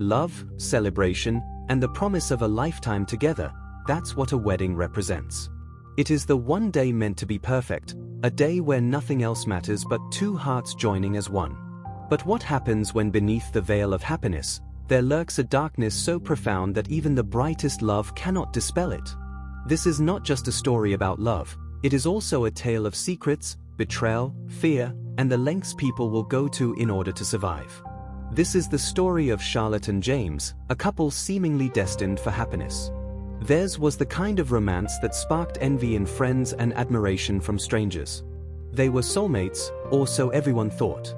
Love, celebration, and the promise of a lifetime together, that's what a wedding represents. It is the one day meant to be perfect, a day where nothing else matters but two hearts joining as one. But what happens when beneath the veil of happiness, there lurks a darkness so profound that even the brightest love cannot dispel it? This is not just a story about love, it is also a tale of secrets, betrayal, fear, and the lengths people will go to in order to survive. This is the story of Charlotte and James, a couple seemingly destined for happiness. Theirs was the kind of romance that sparked envy in friends and admiration from strangers. They were soulmates, or so everyone thought.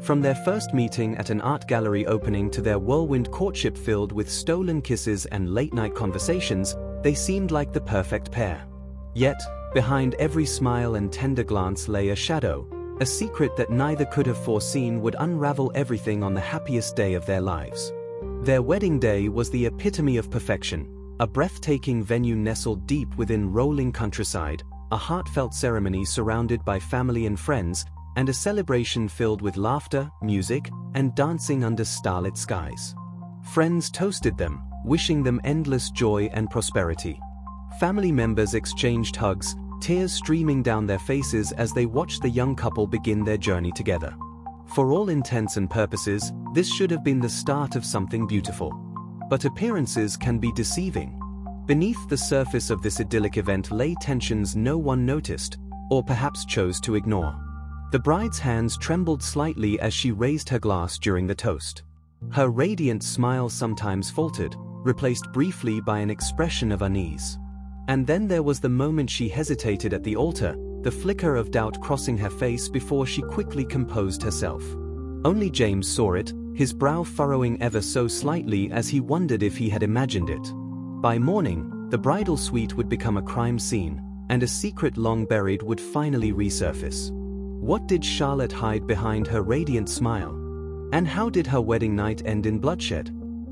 From their first meeting at an art gallery opening to their whirlwind courtship filled with stolen kisses and late-night conversations, they seemed like the perfect pair. Yet, behind every smile and tender glance lay a shadow, a secret that neither could have foreseen would unravel everything on the happiest day of their lives. Their wedding day was the epitome of perfection, a breathtaking venue nestled deep within rolling countryside, a heartfelt ceremony surrounded by family and friends, and a celebration filled with laughter, music, and dancing under starlit skies. Friends toasted them, wishing them endless joy and prosperity. Family members exchanged hugs, tears streaming down their faces as they watched the young couple begin their journey together. For all intents and purposes, this should have been the start of something beautiful. But appearances can be deceiving. Beneath the surface of this idyllic event lay tensions no one noticed, or perhaps chose to ignore. The bride's hands trembled slightly as she raised her glass during the toast. Her radiant smile sometimes faltered, replaced briefly by an expression of unease. And then there was the moment she hesitated at the altar, the flicker of doubt crossing her face before she quickly composed herself. Only James saw it, his brow furrowing ever so slightly as he wondered if he had imagined it. By morning, the bridal suite would become a crime scene, and a secret long buried would finally resurface. What did Charlotte hide behind her radiant smile? And how did her wedding night end in bloodshed?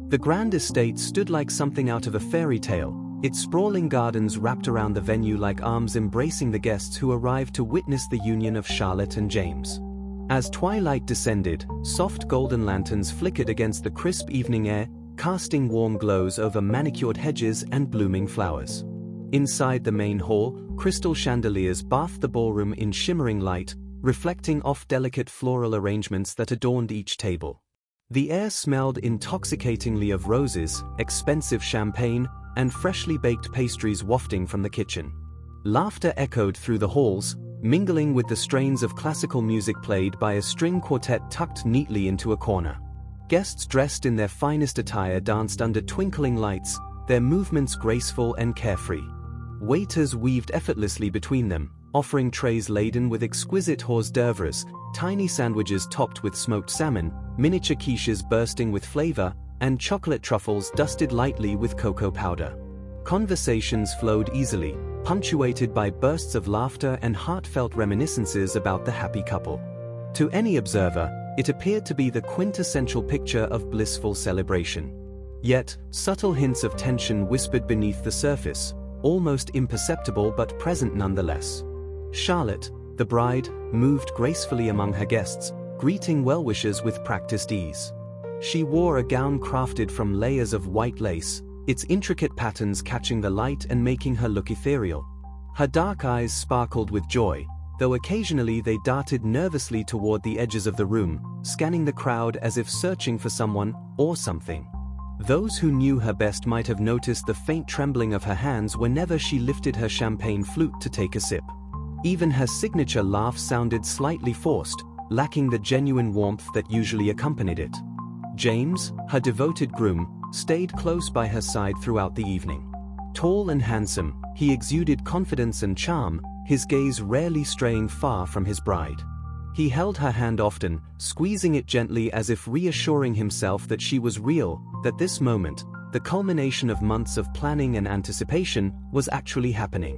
The grand estate stood like something out of a fairy tale, its sprawling gardens wrapped around the venue like arms embracing the guests who arrived to witness the union of Charlotte and James. As twilight descended, soft golden lanterns flickered against the crisp evening air, casting warm glows over manicured hedges and blooming flowers. Inside the main hall, crystal chandeliers bathed the ballroom in shimmering light, reflecting off delicate floral arrangements that adorned each table. The air smelled intoxicatingly of roses, expensive champagne, and freshly baked pastries wafting from the kitchen. Laughter echoed through the halls, mingling with the strains of classical music played by a string quartet tucked neatly into a corner. Guests dressed in their finest attire danced under twinkling lights, their movements graceful and carefree. Waiters weaved effortlessly between them, offering trays laden with exquisite hors d'oeuvres, tiny sandwiches topped with smoked salmon, miniature quiches bursting with flavor, and chocolate truffles dusted lightly with cocoa powder. Conversations flowed easily, punctuated by bursts of laughter and heartfelt reminiscences about the happy couple. To any observer, it appeared to be the quintessential picture of blissful celebration. Yet, subtle hints of tension whispered beneath the surface, almost imperceptible but present nonetheless. Charlotte, the bride, moved gracefully among her guests, greeting well-wishers with practiced ease. She wore a gown crafted from layers of white lace, its intricate patterns catching the light and making her look ethereal. Her dark eyes sparkled with joy, though occasionally they darted nervously toward the edges of the room, scanning the crowd as if searching for someone or something. Those who knew her best might have noticed the faint trembling of her hands whenever she lifted her champagne flute to take a sip. Even her signature laugh sounded slightly forced, lacking the genuine warmth that usually accompanied it. James, her devoted groom, stayed close by her side throughout the evening. Tall and handsome, he exuded confidence and charm, his gaze rarely straying far from his bride. He held her hand often, squeezing it gently as if reassuring himself that she was real, that this moment, the culmination of months of planning and anticipation, was actually happening.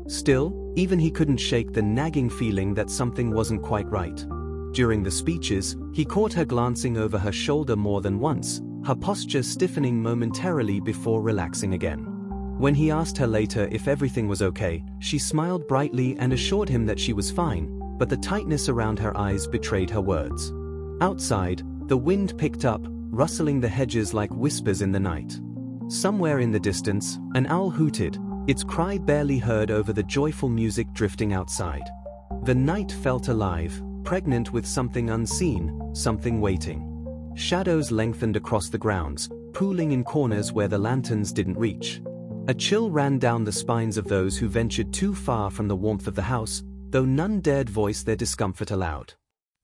Still, even he couldn't shake the nagging feeling that something wasn't quite right. During the speeches, he caught her glancing over her shoulder more than once, her posture stiffening momentarily before relaxing again. When he asked her later if everything was okay, she smiled brightly and assured him that she was fine, but the tightness around her eyes betrayed her words. Outside, the wind picked up, rustling the hedges like whispers in the night. Somewhere in the distance, an owl hooted, its cry barely heard over the joyful music drifting outside. The night felt alive, pregnant with something unseen, something waiting. Shadows lengthened across the grounds, pooling in corners where the lanterns didn't reach. A chill ran down the spines of those who ventured too far from the warmth of the house, though none dared voice their discomfort aloud.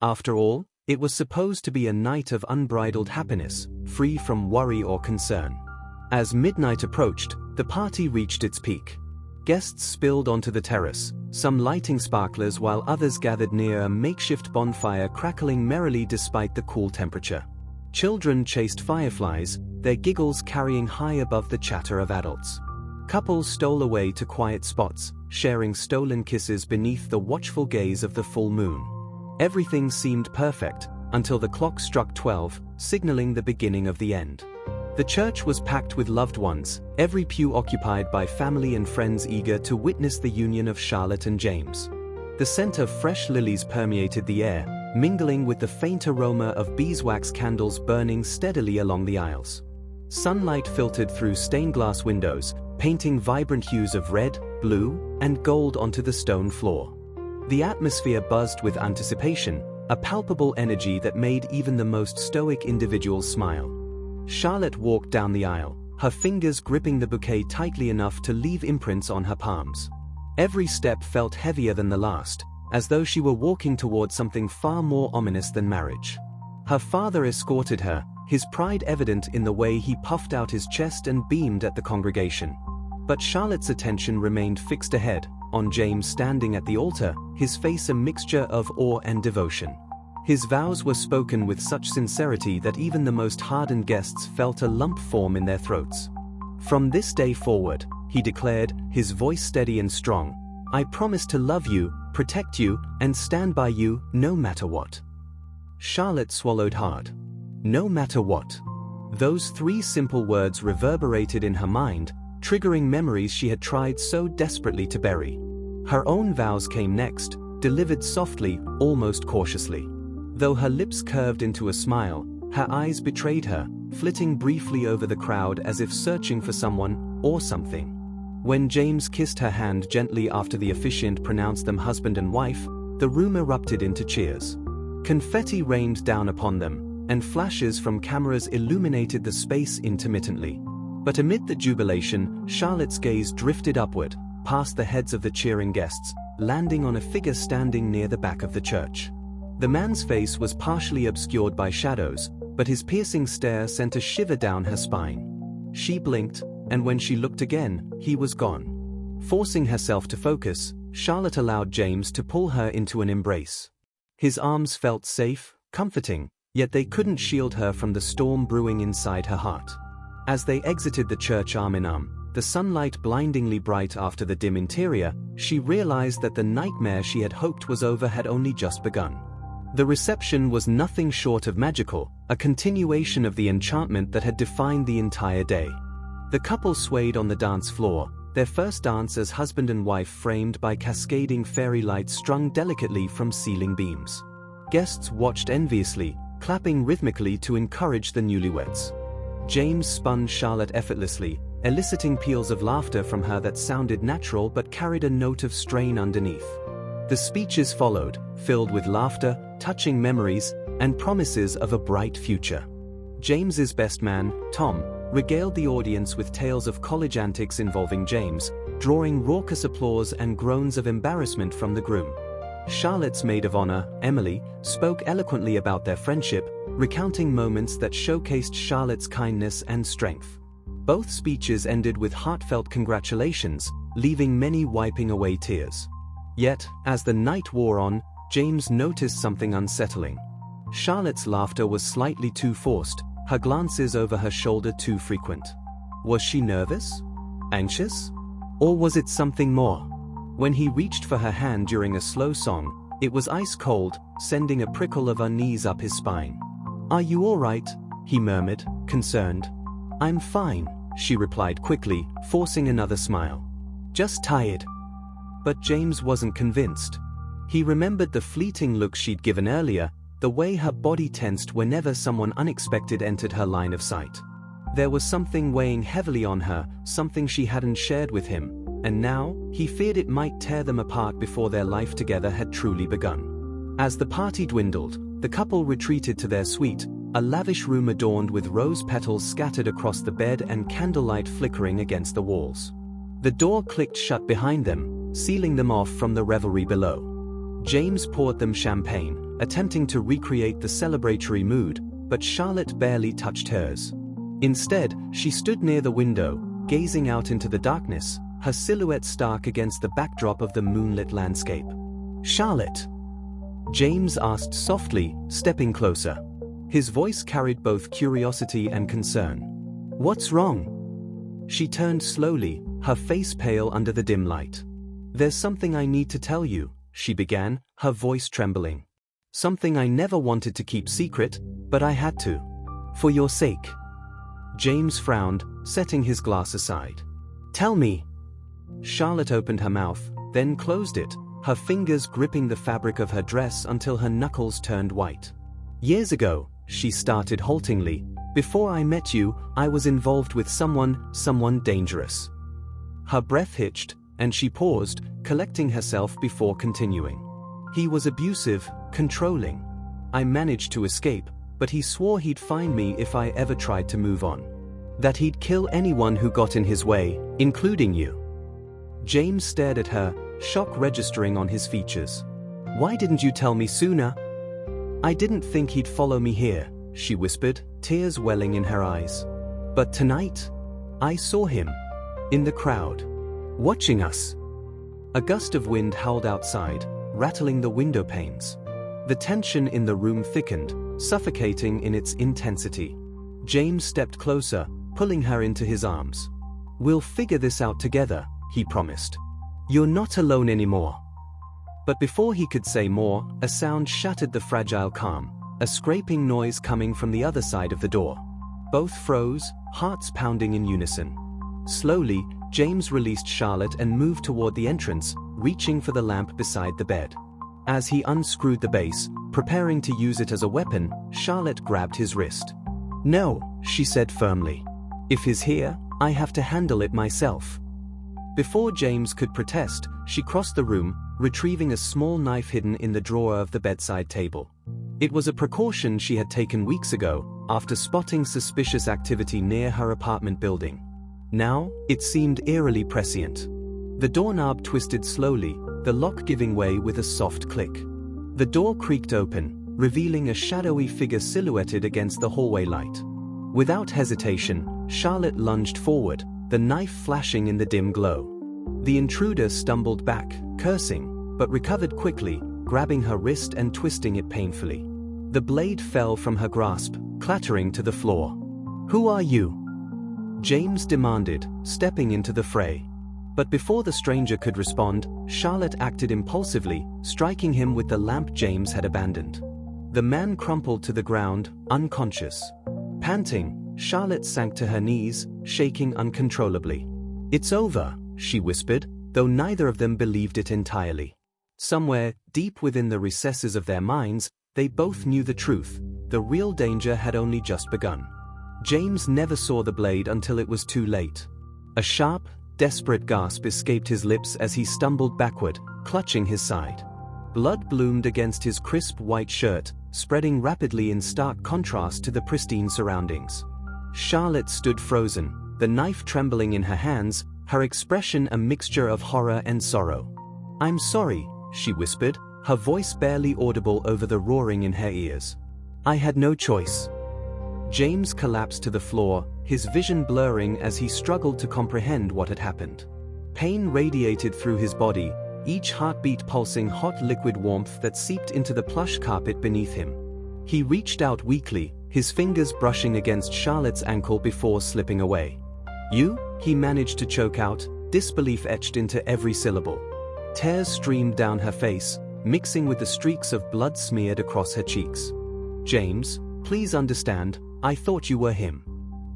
After all, it was supposed to be a night of unbridled happiness, free from worry or concern. As midnight approached, the party reached its peak. Guests spilled onto the terrace, some lighting sparklers while others gathered near a makeshift bonfire crackling merrily despite the cool temperature. Children chased fireflies, their giggles carrying high above the chatter of adults. Couples stole away to quiet spots, sharing stolen kisses beneath the watchful gaze of the full moon. Everything seemed perfect, until the clock struck 12, signaling the beginning of the end. The church was packed with loved ones, every pew occupied by family and friends eager to witness the union of Charlotte and James. The scent of fresh lilies permeated the air, mingling with the faint aroma of beeswax candles burning steadily along the aisles. Sunlight filtered through stained glass windows, painting vibrant hues of red, blue, and gold onto the stone floor. The atmosphere buzzed with anticipation, a palpable energy that made even the most stoic individuals smile. Charlotte walked down the aisle, her fingers gripping the bouquet tightly enough to leave imprints on her palms. Every step felt heavier than the last, as though she were walking toward something far more ominous than marriage. Her father escorted her, his pride evident in the way he puffed out his chest and beamed at the congregation. But Charlotte's attention remained fixed ahead, on James standing at the altar, his face a mixture of awe and devotion. His vows were spoken with such sincerity that even the most hardened guests felt a lump form in their throats. "From this day forward," he declared, his voice steady and strong, "I promise to love you, protect you, and stand by you, no matter what." Charlotte swallowed hard. No matter what. Those three simple words reverberated in her mind, triggering memories she had tried so desperately to bury. Her own vows came next, delivered softly, almost cautiously. Though her lips curved into a smile, her eyes betrayed her, flitting briefly over the crowd as if searching for someone, or something. When James kissed her hand gently after the officiant pronounced them husband and wife, the room erupted into cheers. Confetti rained down upon them, and flashes from cameras illuminated the space intermittently. But amid the jubilation, Charlotte's gaze drifted upward, past the heads of the cheering guests, landing on a figure standing near the back of the church. The man's face was partially obscured by shadows, but his piercing stare sent a shiver down her spine. She blinked, and when she looked again, he was gone. Forcing herself to focus, Charlotte allowed James to pull her into an embrace. His arms felt safe, comforting, yet they couldn't shield her from the storm brewing inside her heart. As they exited the church arm in arm, the sunlight blindingly bright after the dim interior, she realized that the nightmare she had hoped was over had only just begun. The reception was nothing short of magical, a continuation of the enchantment that had defined the entire day. The couple swayed on the dance floor, their first dance as husband and wife framed by cascading fairy lights strung delicately from ceiling beams. Guests watched enviously, clapping rhythmically to encourage the newlyweds. James spun Charlotte effortlessly, eliciting peals of laughter from her that sounded natural but carried a note of strain underneath. The speeches followed, filled with laughter, touching memories, and promises of a bright future. James's best man, Tom, regaled the audience with tales of college antics involving James, drawing raucous applause and groans of embarrassment from the groom. Charlotte's maid of honor, Emily, spoke eloquently about their friendship, recounting moments that showcased Charlotte's kindness and strength. Both speeches ended with heartfelt congratulations, leaving many wiping away tears. Yet, as the night wore on, James noticed something unsettling. Charlotte's laughter was slightly too forced, her glances over her shoulder too frequent. Was she nervous? Anxious? Or was it something more? When he reached for her hand during a slow song, it was ice cold, sending a prickle of unease up his spine. "Are you all right?" he murmured, concerned. "I'm fine," she replied quickly, forcing another smile. "Just tired." But James wasn't convinced. He remembered the fleeting look she'd given earlier, the way her body tensed whenever someone unexpected entered her line of sight. There was something weighing heavily on her, something she hadn't shared with him, and now, he feared it might tear them apart before their life together had truly begun. As the party dwindled, the couple retreated to their suite, a lavish room adorned with rose petals scattered across the bed and candlelight flickering against the walls. The door clicked shut behind them, sealing them off from the revelry below. James poured them champagne, attempting to recreate the celebratory mood, but Charlotte barely touched hers. Instead, she stood near the window, gazing out into the darkness, her silhouette stark against the backdrop of the moonlit landscape. "Charlotte?" James asked softly, stepping closer. His voice carried both curiosity and concern. "What's wrong?" She turned slowly, her face pale under the dim light. "There's something I need to tell you," she began, her voice trembling. "Something I never wanted to keep secret, but I had to. For your sake." James frowned, setting his glass aside. "Tell me." Charlotte opened her mouth, then closed it, her fingers gripping the fabric of her dress until her knuckles turned white. "Years ago," she started haltingly, "before I met you, I was involved with someone dangerous." Her breath hitched, and she paused, collecting herself before continuing. "He was abusive, controlling. I managed to escape, but he swore he'd find me if I ever tried to move on. That he'd kill anyone who got in his way, including you." James stared at her, shock registering on his features. "Why didn't you tell me sooner?" "I didn't think he'd follow me here," she whispered, tears welling in her eyes. "But tonight, I saw him. In the crowd. Watching us." A gust of wind howled outside, rattling the window panes. The tension in the room thickened, suffocating in its intensity. James stepped closer, pulling her into his arms. "We'll figure this out together," he promised. "You're not alone anymore." But before he could say more, a sound shattered the fragile calm, a scraping noise coming from the other side of the door. Both froze, hearts pounding in unison. Slowly, James released Charlotte and moved toward the entrance, reaching for the lamp beside the bed. As he unscrewed the base, preparing to use it as a weapon, Charlotte grabbed his wrist. "No," she said firmly. "If he's here, I have to handle it myself." Before James could protest, she crossed the room, retrieving a small knife hidden in the drawer of the bedside table. It was a precaution she had taken weeks ago, after spotting suspicious activity near her apartment building. Now, it seemed eerily prescient. The doorknob twisted slowly, the lock giving way with a soft click. The door creaked open, revealing a shadowy figure silhouetted against the hallway light. Without hesitation, Charlotte lunged forward, the knife flashing in the dim glow. The intruder stumbled back, cursing, but recovered quickly, grabbing her wrist and twisting it painfully. The blade fell from her grasp, clattering to the floor. "Who are you?" James demanded, stepping into the fray. But before the stranger could respond, Charlotte acted impulsively, striking him with the lamp James had abandoned. The man crumpled to the ground, unconscious. Panting, Charlotte sank to her knees, shaking uncontrollably. "It's over," she whispered, though neither of them believed it entirely. Somewhere, deep within the recesses of their minds, they both knew the truth. The real danger had only just begun. James never saw the blade until it was too late. A sharp, desperate gasp escaped his lips as he stumbled backward, clutching his side. Blood bloomed against his crisp white shirt, spreading rapidly in stark contrast to the pristine surroundings. Charlotte stood frozen, the knife trembling in her hands, her expression a mixture of horror and sorrow. "I'm sorry," she whispered, her voice barely audible over the roaring in her ears. "I had no choice." James collapsed to the floor, his vision blurring as he struggled to comprehend what had happened. Pain radiated through his body, each heartbeat pulsing hot liquid warmth that seeped into the plush carpet beneath him. He reached out weakly, his fingers brushing against Charlotte's ankle before slipping away. "You?" he managed to choke out, disbelief etched into every syllable. Tears streamed down her face, mixing with the streaks of blood smeared across her cheeks. "James, please understand, I thought you were him.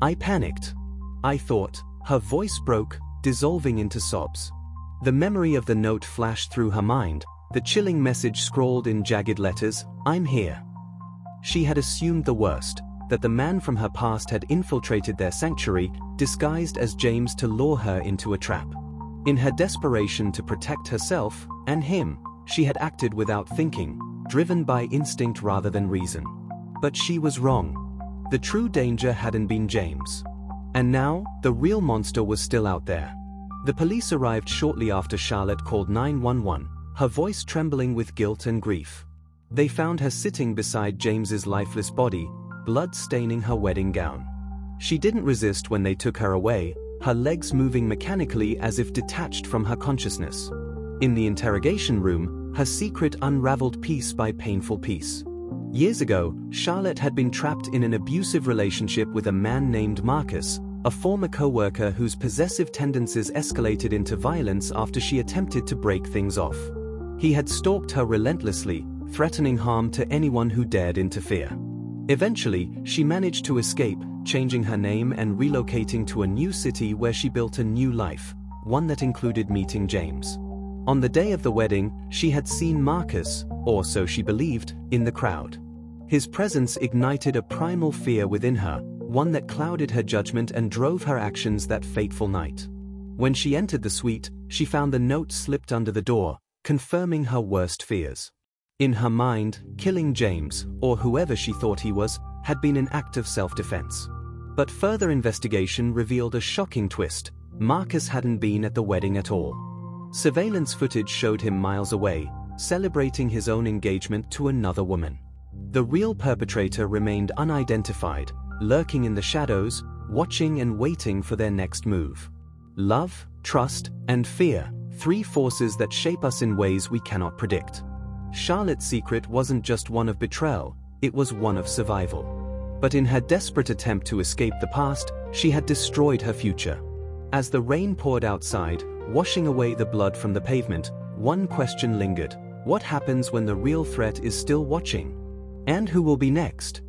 I panicked. I thought," her voice broke, dissolving into sobs. The memory of the note flashed through her mind, the chilling message scrawled in jagged letters, "I'm here. She had assumed the worst, that the man from her past had infiltrated their sanctuary, disguised as James to lure her into a trap. In her desperation to protect herself and him, she had acted without thinking, driven by instinct rather than reason. But she was wrong. The true danger hadn't been James. And now, the real monster was still out there. The police arrived shortly after Charlotte called 911, her voice trembling with guilt and grief. They found her sitting beside James's lifeless body, blood staining her wedding gown. She didn't resist when they took her away, her legs moving mechanically as if detached from her consciousness. In the interrogation room, her secret unraveled piece by painful piece. Years ago, Charlotte had been trapped in an abusive relationship with a man named Marcus, a former co-worker whose possessive tendencies escalated into violence after she attempted to break things off. He had stalked her relentlessly, threatening harm to anyone who dared interfere. Eventually, she managed to escape, changing her name and relocating to a new city where she built a new life, one that included meeting James. On the day of the wedding, she had seen Marcus, or so she believed, in the crowd. His presence ignited a primal fear within her, one that clouded her judgment and drove her actions that fateful night. When she entered the suite, she found the note slipped under the door, confirming her worst fears. In her mind, killing James, or whoever she thought he was, had been an act of self-defense. But further investigation revealed a shocking twist. Marcus hadn't been at the wedding at all. Surveillance footage showed him miles away, celebrating his own engagement to another woman. The real perpetrator remained unidentified, lurking in the shadows, watching and waiting for their next move. Love, trust, and fear, three forces that shape us in ways we cannot predict. Charlotte's secret wasn't just one of betrayal, it was one of survival. But in her desperate attempt to escape the past, she had destroyed her future. As the rain poured outside, washing away the blood from the pavement, one question lingered: what happens when the real threat is still watching? And who will be next?